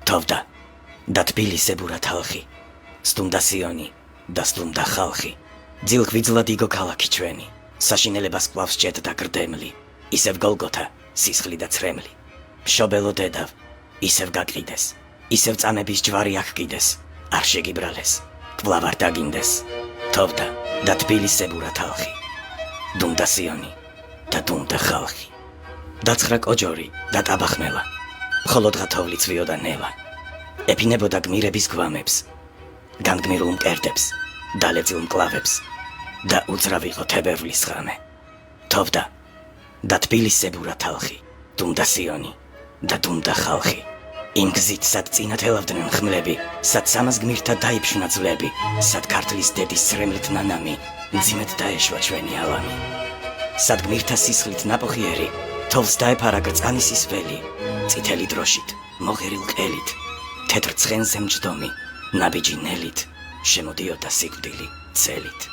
თოვდა და თბილისებურად ხალხი, სტუმდა სიონი და სტუმდა ხალხი. ძილღვიძლად იგო ქალაქი ჩვენი, საშინელებას კლავს ჭედდა გრდემლი, ისევ გოლგოთა, სისხლი და ცრემლი. მშობელო დედავ, ისევ გაკიდეს, ისევ წამების ჯვარი აღკიდეს, არ შეგიბრალეს, კვლავ არ დაგინდეს. თოვდა და თბილისებურად ხალხი, დუმდა სიონი და დუმდა ხალხი. დაცხრა კოჯორი და ტაბახმელა, ხოლო დღა თოვლი ცვიოდა ნელა. ეფინებოდა გმირების გვამებს, განგმირულ მკერდებს, დალეწილ მკლავებს და უძრავ იყო თებერვლის ღამე. თოვდა და თბილისებურად ხალხი, დუმდა სიონი და დუმდა ხალხი. იმ გზით, სად წინათ ელავდნენ ხმლები, სად სამას გმირთა დაიფშნა ძვლები, სად ქართლის დედის ცრემლით ნანამი, მძიმედ დაეშვა ჩვენი ალამი. სად გმირთა სისხლით ნაპოხიერი, თოვლს დაეფარა გრწანისის ველი, წითელი დროშით, მოღერილ ყელით, თეთრ ცხენზე მჯდომი, ნაბიჯი ნელით, შემოდიოდა სიკვდილი წელით.